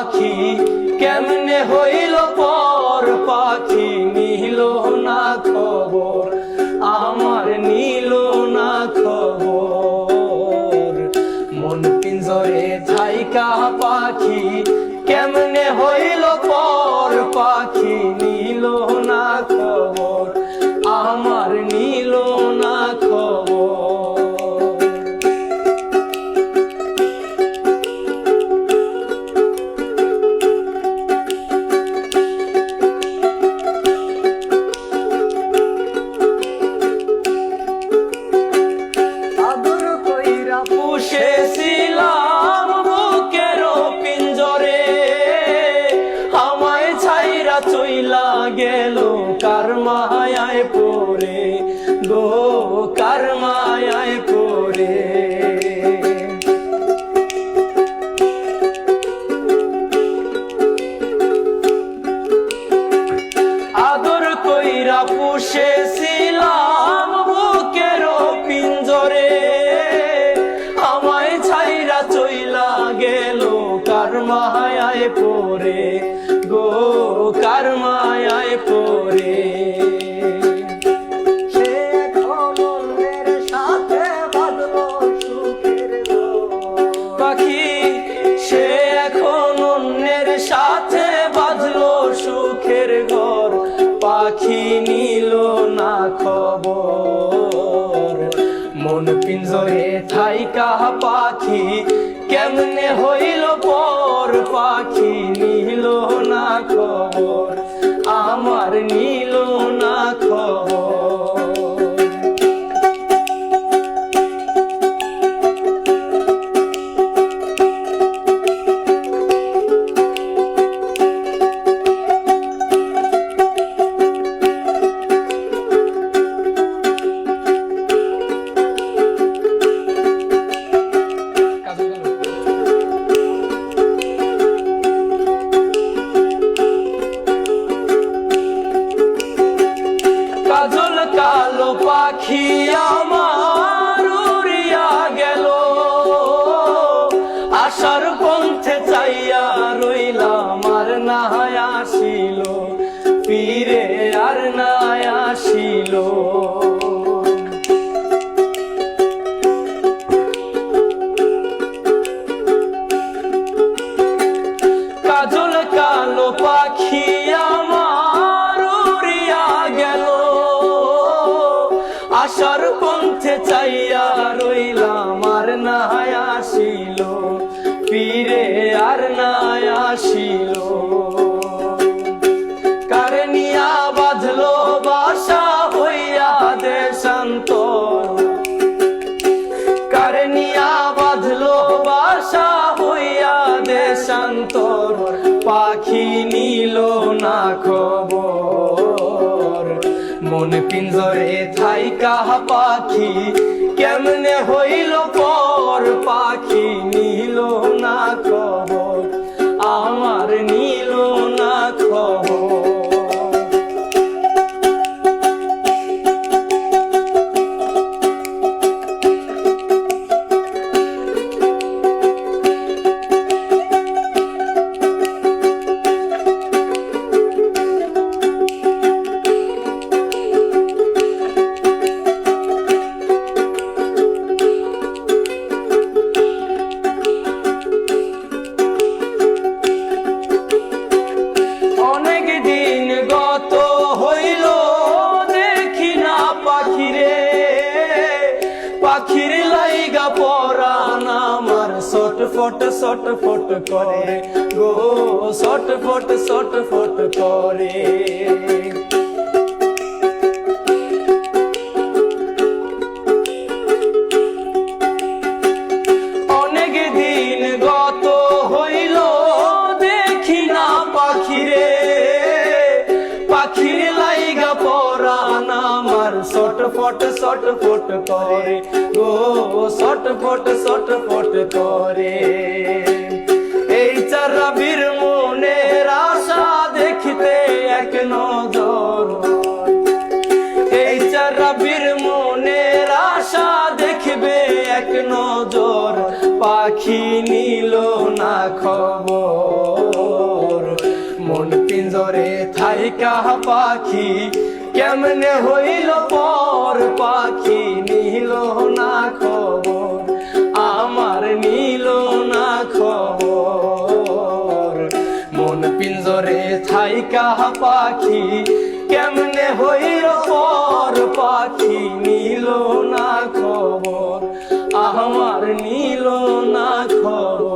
পাখি কেমনে হইল পর, পাখি নিল না খবর, আমার নিল না খবর। মন পিঞ্জরে থাইকা পাখি কেমনে হইল পর, পাখি নিল না খবর, আমার নিল না খবর। পুষেছিলাম বুকের পিঞ্জরে, আমায় ছাইরা চইলা গেল কার মায়ায় পড়ে গো, কার মায়ায় পড়ে। আদর কইরা পুষেছিলাম বুকের পিঞ্জরে, আমায় ছাইরা চইলা গেল কার মায়ায় পড়ে গো, কার মায়ায় পড়ে। সে এখন অন্যের সাথে বাঁধলো সুখের ঘর। পাখি সে এখন অন্যের সাথে বাঁধলো সুখের ঘর, পাখি নিল না খবর। মন পিঞ্জরে থাইকা পাখি কেমনে হইল পর, পাখি নিল না খবর, আমার নিল না খবর। কাজল কালো পাখি আমার উড়িয়া গেল, আশার পন্থে চাইয়া রইলাম আর না আসিল, ফিরে আর না আসিল। কাজল কালো পাখি আমার উড়িয়া গেল, আশার পন্থে চাইয়া রইলাম আর না আসিল, ফিরে আর না আসিল। কার নিয়া বাঁধলো বাসা হইয়া দেশান্তর, কার নিয়া বাঁধলো বাসা হইয়া দেশান্তর, পাখি নিল না খবর। মন পিঞ্জরে থাইকা পাখি কেমনে হইল পর, পাখি নিল না খবর, আমার নিল না খবর। অনেক দিন গত হইল দেখি না পাখিরে, পাখির লাইগা পরাণ আমার ছটফট ছটফট করে গো, ছটফট ছটফট করে। অনেক দিন গত হইল দেখি না পাখিরে, পাখির লাইগা পরাণ আমার ছটফট ছটফট করে গো, ছটফট ছটফট করে। এই চারাবির মনের আশা দেখিতে এক নজর, এই চারাবির মনের আশা দেখবে এক নজর, পাখি নিল না খবর। পিঞ্জরে থাইকা পাখি কেমনে হইল পর পাখি নিল না খবর আমার নিল না খবর মন পিঞ্জরে থাইকা পাখি কেমনে হইল পর পাখি নিল না খবর আমার নিল না খবর